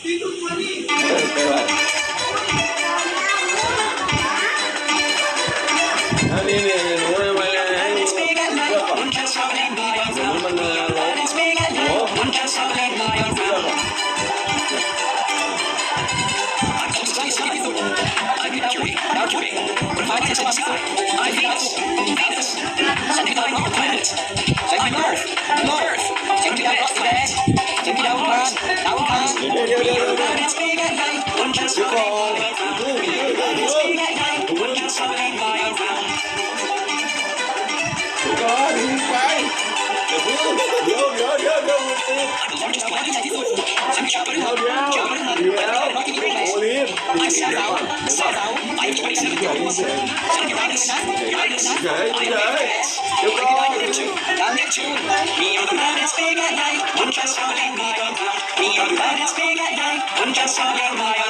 อันนี้เนี่ยหนูทำไมเนี่ยให้เลือกก่อนหนูมันโหก่อนไปเดี๋ยวเดี๋ยวเดี๋ยวเดี๋ยวโอลิฟเฉยเฉยเดี๋ยวก่อนMe and the bad is big at night, one just saw your